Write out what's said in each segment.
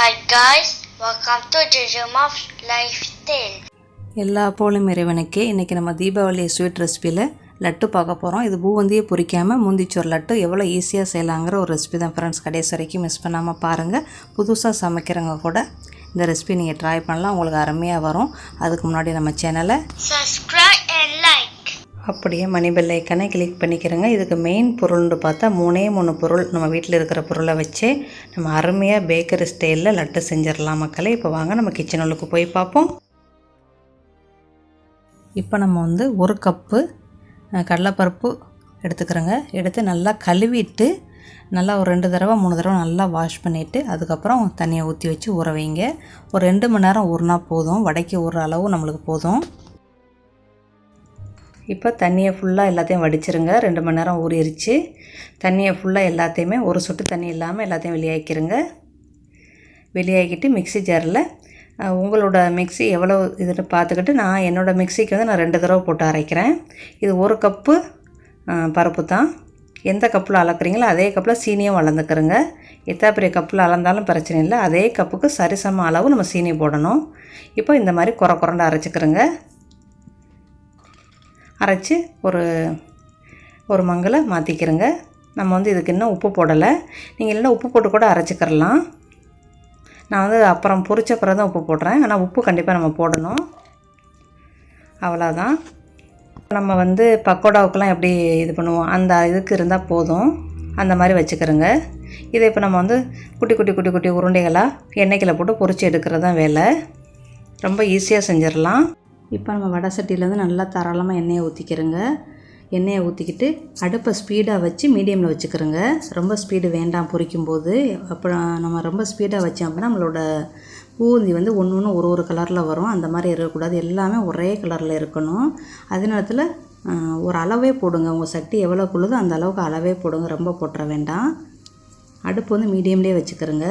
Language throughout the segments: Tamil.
Hi guys, welcome to Jujum's Lifestyle. எல்லா போலும் இறைவனுக்கே. இன்றைக்கி நம்ம தீபாவளி ஸ்வீட் ரெசிப்பியில் லட்டு பார்க்க போகிறோம். இது பூவந்தியே பொரிக்காமல் முந்திச்சோர் லட்டு எவ்வளோ ஈஸியாக செய்யலாங்கிற ஒரு ரெசிபி தான் ஃப்ரெண்ட்ஸ். கடைசி வரைக்கும் மிஸ் பண்ணாமல் பாருங்கள். புதுசாக சமைக்கிறவங்க கூட இந்த ரெசிபி நீங்கள் ட்ரை பண்ணலாம், உங்களுக்கு அருமையாக வரும். அதுக்கு முன்னாடி நம்ம சேனலை Subscribe and like. அப்படியே மணி பெல் ஐக்கனை கிளிக் பண்ணிக்கிறேங்க. இதுக்கு மெயின் பொருள்னு பார்த்தா மூணே பொருள், நம்ம வீட்டில் இருக்கிற பொருளை வச்சே நம்ம அருமையாக பேக்கரி ஸ்டைலில் லட்டு செஞ்சிடலாம் மக்களே. இப்போ வாங்க நம்ம கிச்சனுக்கு போய் பார்ப்போம். இப்போ நம்ம வந்து ஒரு கப்பு கடலைப்பருப்பு எடுத்துக்கிறோங்க. எடுத்து நல்லா கழுவிட்டு நல்லா ஒரு 2 தடவை 3 தடவை நல்லா வாஷ் பண்ணிவிட்டு அதுக்கப்புறம் தண்ணியை ஊற்றி வச்சு ஊற வைங்க. ஒரு 2 மணி நேரம் ஊறினா போதும், வடைக்கு ஊற அளவு நம்மளுக்கு போதும். இப்போ தண்ணியை ஃபுல்லாக எல்லாத்தையும் வடிச்சிருங்க. 2 மணி நேரம் ஊறிடுச்சு. தண்ணியை ஃபுல்லாக எல்லாத்தையுமே ஒரு சொட்டு தண்ணி இல்லாமல் எல்லாத்தையும் வெளியாக்கிடுங்க. வெளியாக்கிட்டு மிக்ஸி ஜாரில் உங்களோட மிக்ஸி எவ்வளோ இதுன்னு பார்த்துக்கிட்டு, நான் என்னோடய மிக்ஸிக்கு வந்து நான் 2 தடவை போட்டு அரைக்கிறேன். இது 1 கப்பு பருப்பு தான். எந்த கப்பில் அளக்குறீங்களோ அதே கப்பில் சீனியும் அளந்துக்கிறோங்க. எத்தனை பெரிய கப்பில் அளந்தாலும் பிரச்சனை இல்லை, அதே கப்புக்கு சரிசம அளவு நம்ம சீனி போடணும். இப்போ இந்த மாதிரி குறண்டு அரைச்சிக்கிறோங்க. அரைச்சி ஒரு மங்களை மாற்றிக்கிறோங்க. நம்ம வந்து இதுக்கு இன்னும் உப்பு போடலை. நீங்கள் இல்லைன்னா உப்பு போட்டு கூட அரைச்சிக்கிறலாம். நான் வந்து அப்புறம் பொரிச்ச பிறகு தான் உப்பு போடுறேன், ஆனால் உப்பு கண்டிப்பாக நம்ம போடணும். அவ்வளோதான். நம்ம வந்து பக்கோடாவுக்கெலாம் எப்படி இது பண்ணுவோம், அந்த இதுக்கு இருந்தால் போதும். அந்த மாதிரி வச்சுக்கிறோங்க. இதை இப்போ நம்ம வந்து குட்டி உருண்டைகளாக எண்ணெய்க்கில் போட்டு பொரிச்சு எடுக்கிறது தான் வேலை. ரொம்ப ஈஸியாக செஞ்சிடலாம். இப்போ நம்ம வடை சட்டியிலேருந்து நல்லா தாராளமாக எண்ணெயை ஊற்றிக்கிறோங்க. எண்ணெயை ஊற்றிக்கிட்டு அடுப்பை ஸ்பீடாக வச்சு மீடியமில் வச்சுக்கிறோங்க. ரொம்ப ஸ்பீடு வேண்டாம் பொரிக்கும்போது. அப்புறம் நம்ம ரொம்ப ஸ்பீடாக வச்சோம் அப்படின்னா நம்மளோட பூந்தி வந்து ஒன்று ஒரு கலரில் வரும். அந்த மாதிரி இருக்கக்கூடாது, எல்லாமே ஒரே கலரில் இருக்கணும். அதே நேரத்தில் ஒரு அளவே போடுங்க. உங்கள் சட்டி எவ்வளோ கொள்ளுதோ அந்த அளவுக்கு அளவே போடுங்க, ரொம்ப போட்டுற வேண்டாம். அடுப்பு வந்து மீடியம்லேயே வச்சுக்கிறோங்க.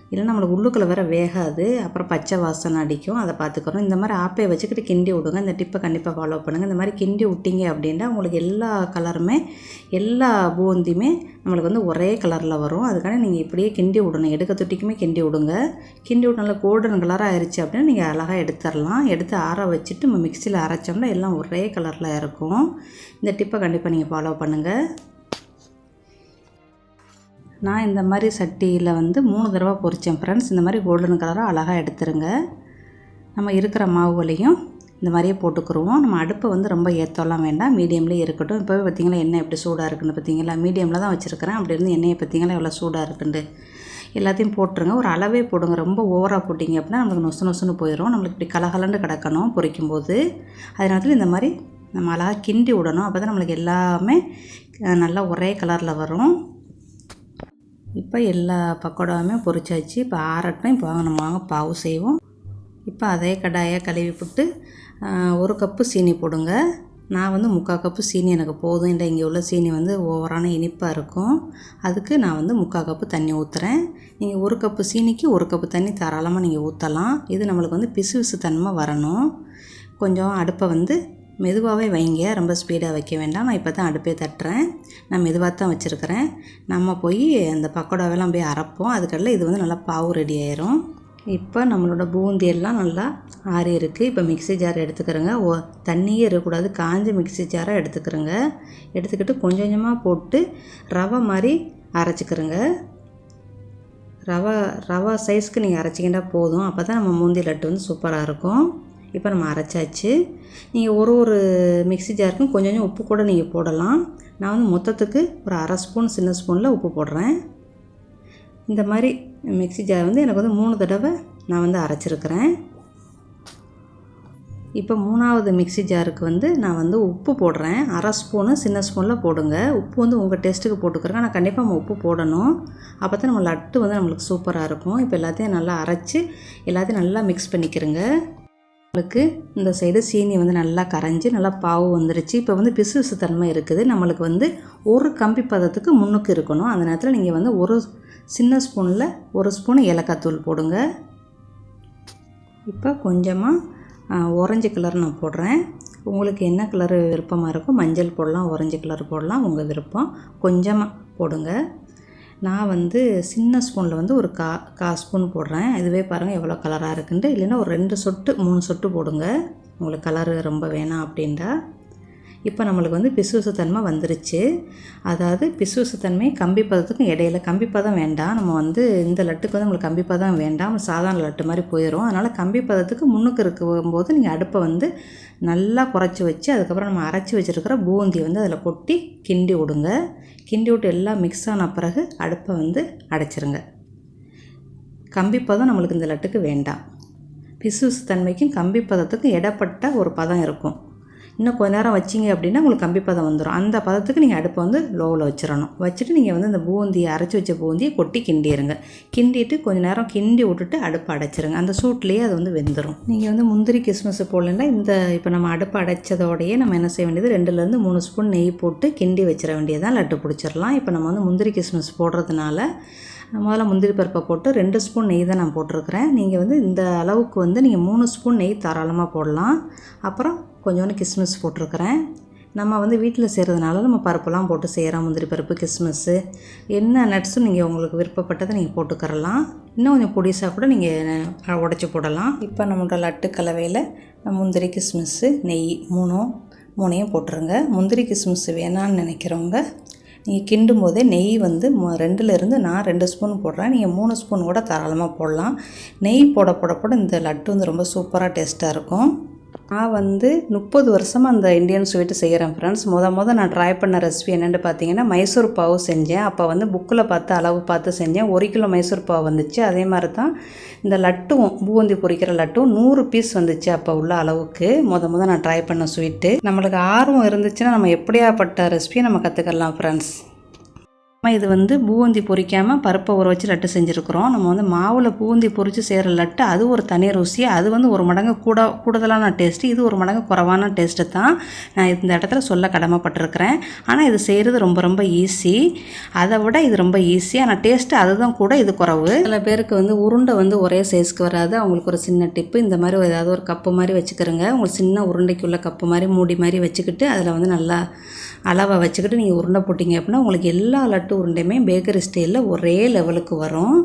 இல்லைன்னா நம்மளுக்கு உள்ளுக்குள்ளே வேறு வேகாது, அப்புறம் பச்சை வாசனை அடிக்கும். அதை பார்த்துக்கிறோம். இந்த மாதிரி ஆப்பையை வச்சுக்கிட்டு கிண்டி விடுங்க. இந்த டிப்பை கண்டிப்பாக ஃபாலோ பண்ணுங்கள். இந்த மாதிரி கிண்டி விட்டிங்க அப்படின்னா உங்களுக்கு எல்லா கலருமே எல்லா பூந்தியுமே நம்மளுக்கு வந்து ஒரே கலரில் வரும். அதுக்காக நீங்கள் இப்படியே கிண்டி விடணும். எடுக்க தொட்டிக்குமே கிண்டி விடுங்க. கிண்டி விட்டு நல்லா கோல்டன் கலராக ஆயிடுச்சு அப்படின்னா நீங்கள் அழகாக எடுத்துடலாம். எடுத்து ஆற வச்சுட்டு நம்ம மிக்சியில் அரைச்சோம்னா எல்லாம் ஒரே கலரில் இருக்கும். இந்த டிப்பை கண்டிப்பாக நீங்கள் ஃபாலோ பண்ணுங்கள். நான் இந்த மாதிரி சட்டியில் வந்து 3 தடவை பொரித்தேன் ஃப்ரெண்ட்ஸ். இந்த மாதிரி கோல்டன் கலராக அழகாக எடுத்துருங்க. நம்ம இருக்கிற மாவுகளையும் இந்த மாதிரியே போட்டுக்குருவோம். நம்ம அடுப்பை வந்து ரொம்ப ஏற்றலாம் வேண்டாம், மீடியம்லேயே இருக்கட்டும். இப்போவே பார்த்திங்களா எண்ணெய் எப்படி சூடாக இருக்குன்னு பார்த்திங்களா. மீடியமில் தான் வச்சுருக்கிறேன். அப்படி இருந்து எண்ணெயை பார்த்திங்களா எவ்வளோ சூடாக இருக்குண்டு. எல்லாத்தையும் போட்டுருங்க. ஒரு அளவே போடுங்க. ரொம்ப ஓவராக போட்டிங்க அப்படின்னா நம்மளுக்கு நொசுன்னு போயிடும். நம்மளுக்கு இப்படி கலகலண்டு கிடக்கணும் பொரிக்கும்போது. அதனால இந்த மாதிரி நம்ம அழகாக கிண்டி விடணும். அப்போ தான் நம்மளுக்கு எல்லாமே நல்லா ஒரே கலரில் வரும். இப்போ எல்லா பக்கோடாவுமே பொரிச்சாச்சு. இப்போ ஆறட்டும். இப்போ வாங்க பாவு செய்வோம். இப்போ அதே கடாயை கழுவி போட்டு 1 கப்பு சீனி போடுங்க. நான் வந்து 3/4 கப்பு சீனி எனக்கு போதும். இல்லை இங்கே உள்ள சீனி வந்து ஓவரான இனிப்பாக இருக்கும். அதுக்கு நான் வந்து 3/4 கப்பு தண்ணி ஊற்றுறேன். நீங்கள் 1 கப்பு சீனிக்கு 1 கப்பு தண்ணி தாராளமாக நீங்கள் ஊற்றலாம். இது நம்மளுக்கு வந்து பிசு தன்மை வரணும். கொஞ்சம் அடுப்பை வந்து மெதுவாகவே வைங்க, ரொம்ப ஸ்பீடாக வைக்க வேண்டாம். நான் இப்போ தான் அடுப்பே தட்டுறேன். நான் மெதுவாக தான் வச்சுருக்கிறேன். நம்ம போய் அந்த பக்கோடாவெல்லாம் போய் அரைப்போம். அதுக்கடல இது வந்து நல்லா பாவு ரெடி ஆயிரும். இப்போ நம்மளோட பூந்தி எல்லாம் நல்லா ஆறி இருக்குது. இப்போ மிக்ஸி ஜார் எடுத்துக்கிறோங்க. தண்ணியே இருக்கக்கூடாது, காஞ்ச மிக்ஸி ஜாரை எடுத்துக்கிறோங்க. எடுத்துக்கிட்டு கொஞ்சமாக போட்டு ரவை மாதிரி அரைச்சிக்கிறோங்க. ரவை சைஸ்க்கு நீங்கள் அரைச்சிக்கிட்டா போதும். அப்போ தான் நம்ம பூந்தி லட்டு வந்து சூப்பராக இருக்கும். இப்போ நம்ம அரைச்சாச்சு. நீங்கள் ஒரு மிக்ஸி ஜாருக்கும் கொஞ்சம் உப்பு கூட நீங்கள் போடலாம். நான் வந்து மொத்தத்துக்கு ஒரு 1/2 ஸ்பூன் சின்ன ஸ்பூனில் உப்பு போடுறேன். இந்த மாதிரி மிக்ஸி ஜார் வந்து எனக்கு வந்து 3 தடவை நான் வந்து அரைச்சிருக்கிறேன். இப்போ 3வது மிக்ஸி ஜாருக்கு வந்து நான் வந்து உப்பு போடுறேன். 1/2 ஸ்பூனு சின்ன ஸ்பூனில் போடுங்க. உப்பு வந்து உங்கள் டேஸ்ட்டுக்கு போட்டுக்கிறேங்க. ஆனால் கண்டிப்பாக நம்ம உப்பு போடணும். அப்போ தான் நம்ம லட்டு வந்து நம்மளுக்கு சூப்பராக இருக்கும். இப்போ எல்லாத்தையும் நல்லா அரைச்சி எல்லாத்தையும் நல்லா மிக்ஸ் பண்ணிக்கிறோங்க. நம்மளுக்கு இந்த சைடு சீனி வந்து நல்லா கரைஞ்சி நல்லா பாவு வந்துருச்சு. இப்போ வந்து பிசு தன்மை இருக்குது. நம்மளுக்கு வந்து ஒரு கம்பி பதத்துக்கு முன்னுக்கு இருக்கணும். அந்த நேரத்தில் நீங்கள் வந்து ஒரு சின்ன ஸ்பூனில் 1 ஸ்பூன் ஏலக்காய் தூள் போடுங்க. இப்போ கொஞ்சமாக ஆரஞ்சு கலர் நான் போடுறேன். உங்களுக்கு என்ன கலர் விருப்பமாக இருக்கோ, மஞ்சள் போடலாம், ஆரஞ்சு கலர் போடலாம், உங்கள் விருப்பம். கொஞ்சமாக போடுங்க. நான் வந்து சின்ன ஸ்பூனில் வந்து ஒரு கால் ஸ்பூன் போடுறேன். இதுவே பாருங்கள் எவ்வளோ கலராக இருக்குன்ட்டு. இல்லைன்னா ஒரு 2 சொட்டு 3 சொட்டு போடுங்க உங்களுக்கு கலரு ரொம்ப வேணாம் அப்படின்டா. இப்போ நம்மளுக்கு வந்து பிசுபிசுத்தன்மை வந்துருச்சு. அதாவது பிசுபிசுத்தன்மை கம்பி பதத்துக்கும் இடையில கம்பி பதம் வேண்டாம். நம்ம வந்து இந்த லட்டுக்கு வந்து உங்களுக்கு கம்பி பதம் வேண்டாம், சாதாரண லட்டு மாதிரி போயிடும். அதனால் கம்பி பதத்துக்கு முன்னுக்கு இருக்கும்போது நீங்கள் அடுப்பை வந்து நல்லா குறைச்சி வச்சு அதுக்கப்புறம் நம்ம அரைச்சி வச்சுருக்கிற பூந்தியை வந்து அதில் கொட்டி கிண்டி விடுங்க. கிண்டி விட்டு எல்லாம் மிக்ஸ் ஆன பிறகு அடுப்பை வந்து அடைச்சிருங்க. கம்பி பதம் நம்மளுக்கு இந்த லட்டுக்கு வேண்டாம். பிசுபிசுத்தன்மைக்கும் கம்பி பதத்துக்கும் இடப்பட்ட ஒரு பதம் இருக்கும். இன்னும் கொஞ்ச நேரம் வச்சிங்க அப்படின்னா உங்களுக்கு கம்பி பதம் வந்துடும். அந்த பதத்துக்கு நீங்கள் அடுப்பை வந்து லோவில் வச்சிடணும். வச்சுட்டு நீங்கள் வந்து இந்த பூந்தியை அரைச்சி வச்ச பூந்தியை கொட்டி கிண்டிடுங்க. கிண்டிட்டு கொஞ்சம் நேரம் கிண்டி விட்டுட்டு அடுப்பை அடைச்சிருங்க. அந்த சூட்லேயே அது வந்து வெந்துடும். நீங்கள் வந்து முந்திரி கிஸ்மிஸ் போடலைன்னா இந்த இப்போ நம்ம அடுப்பை அடைச்சதோடையே நம்ம என்ன செய்ய வேண்டியது 2லேருந்து 3 ஸ்பூன் நெய் போட்டு கிண்டி வச்சிட வேண்டியதான், லட்டு பிடிச்சிடலாம். இப்போ நம்ம வந்து முந்திரி கிஸ்மிஸ் போடுறதுனால முதல்ல முந்திரி பருப்பை போட்டு 2 ஸ்பூன் நெய் தான் நான் போட்டிருக்கிறேன். நீங்கள் வந்து இந்த அளவுக்கு வந்து நீங்கள் 3 ஸ்பூன் நெய் தாராளமாக போடலாம். அப்புறம் கொஞ்சோண்டு கிஸ்மிஸ் போட்டிருக்கிறேன். நம்ம வந்து வீட்டில் செய்கிறதுனால நம்ம பருப்பெல்லாம் போட்டு செய்கிறோம். முந்திரி பருப்பு, கிஸ்மிஸ்ஸு, என்ன நட்ஸும் நீங்கள் உங்களுக்கு விருப்பப்பட்டதை நீங்கள் போட்டுக்கறலாம். இன்னும் கொஞ்சம் பொடிசாக கூட நீங்கள் உடச்சி போடலாம். இப்போ நம்மளோட லட்டு கலவையில் முந்திரி, கிஸ்மிஸ்ஸு, நெய் மூணையும் போட்டுருங்க. முந்திரி கிஸ்மிஸ் வேணான்னு நினைக்கிறவங்க நீங்கள் கிண்டும் போதே நெய் வந்து 2லேருந்து நான் 2 ஸ்பூன் போடுறேன். நீங்கள் 3 ஸ்பூன் கூட தாராளமாக போடலாம். நெய் போட இந்த லட்டு வந்து ரொம்ப சூப்பராக டேஸ்ட்டாக இருக்கும். நான் வந்து 30 வருஷமாக அந்த இந்தியன் ஸ்வீட்டு செய்கிறேன் ஃப்ரெண்ட்ஸ். நான் ட்ரை பண்ண ரெசிபி என்னென்னு பார்த்தீங்கன்னா மைசூர் பாவு செஞ்சேன். அப்போ வந்து புக்கில் பார்த்து அளவு பார்த்து செஞ்சேன். 1 கிலோ மைசூர் பாவு வந்துச்சு. அதே மாதிரி தான் இந்த லட்டும் பூந்தி பொரிக்கிற லட்டும் 100 பீஸ் வந்துச்சு அப்போ உள்ள அளவுக்கு. நான் ட்ரை பண்ண ஸ்வீட்டு. நம்மளுக்கு ஆர்வம் இருந்துச்சுன்னா நம்ம எப்படியாப்பட்ட ரெசிபியை நம்ம கற்றுக்கலாம் ஃப்ரெண்ட்ஸ். இது வந்து பூந்தி பொரிக்காமல் பருப்பை ஊற வச்சு லட்டு செஞ்சுருக்குறோம். நம்ம வந்து மாவில் பூந்தி பொரித்து செய்கிற லட்டு அது ஒரு தனி ருசி. அது வந்து 1 மடங்கு கூடுதலான டேஸ்ட்டு. இது 1 மடங்கு குறைவான டேஸ்ட்டு தான் நான் இந்த இடத்துல சொல்ல கடமைப்பட்டிருக்கிறேன். ஆனால் இது செய்கிறது ரொம்ப ரொம்ப ஈஸி. அதை விட இது ரொம்ப ஈஸி. ஆனால் டேஸ்ட்டு அதுதான் கூட, இது குறைவு. சில பேருக்கு வந்து உருண்டை வந்து ஒரே சைஸ்க்கு வராது. அவங்களுக்கு ஒரு சின்ன டிப்பு, இந்த மாதிரி ஏதாவது ஒரு கப்பு மாதிரி வச்சுக்கிறோங்க. உங்களுக்கு சின்ன உருண்டைக்குள்ள கப்பு மாதிரி மூடி மாதிரி வச்சுக்கிட்டு அதில் வந்து நல்லா அளவை வச்சுக்கிட்டு நீங்கள் உருண்டை போட்டிங்க அப்படின்னா உங்களுக்கு எல்லா லட்டு உருண்டையுமே பேக்கரி ஸ்டைலில் ஒரே லெவலுக்கு வரும்.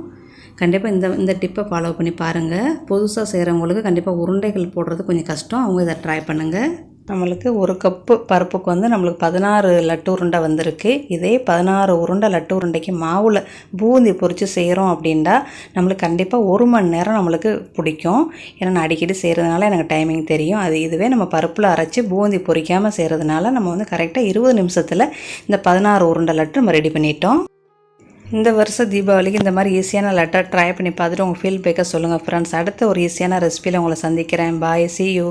கண்டிப்பாக இந்த டிப்பை ஃபாலோ பண்ணி பாருங்கள். புதுசாக செய்கிறவங்களுக்கு கண்டிப்பாக உருண்டைகள் போடுறது கொஞ்சம் கஷ்டம். அவங்க இதை ட்ரை பண்ணுங்கள். நம்மளுக்கு 1 கப்பு பருப்புக்கு வந்து நம்மளுக்கு 16 லட்டு உருண்டை வந்திருக்கு. இதே 16 உருண்டை லட்டு உருண்டைக்கு மாவில் பூந்தி பொரித்து செய்கிறோம் அப்படின்டா நம்மளுக்கு கண்டிப்பாக 1 மணி நேரம் நம்மளுக்கு பிடிக்கும். ஏன்னா நான் அடிக்கடி செய்கிறதுனால எனக்கு டைமிங் தெரியும். இதுவே நம்ம பருப்பில் அரைச்சி பூந்தி பொரிக்காமல் செய்கிறதுனால நம்ம வந்து கரெக்டாக 20 நிமிஷத்தில் இந்த 16 உருண்டை லட்டு நம்ம ரெடி பண்ணிட்டோம். இந்த வருஷம் தீபாவளிக்கு இந்த மாதிரி ஈஸியான லட்டை ட்ரை பண்ணி பார்த்துட்டு உங்கள் ஃபீட்பேக்கை சொல்லுங்கள் ஃப்ரெண்ட்ஸ். அடுத்த ஒரு ஈஸியான ரெசிபியில் உங்களை சந்திக்கிறேன். பாய், see you.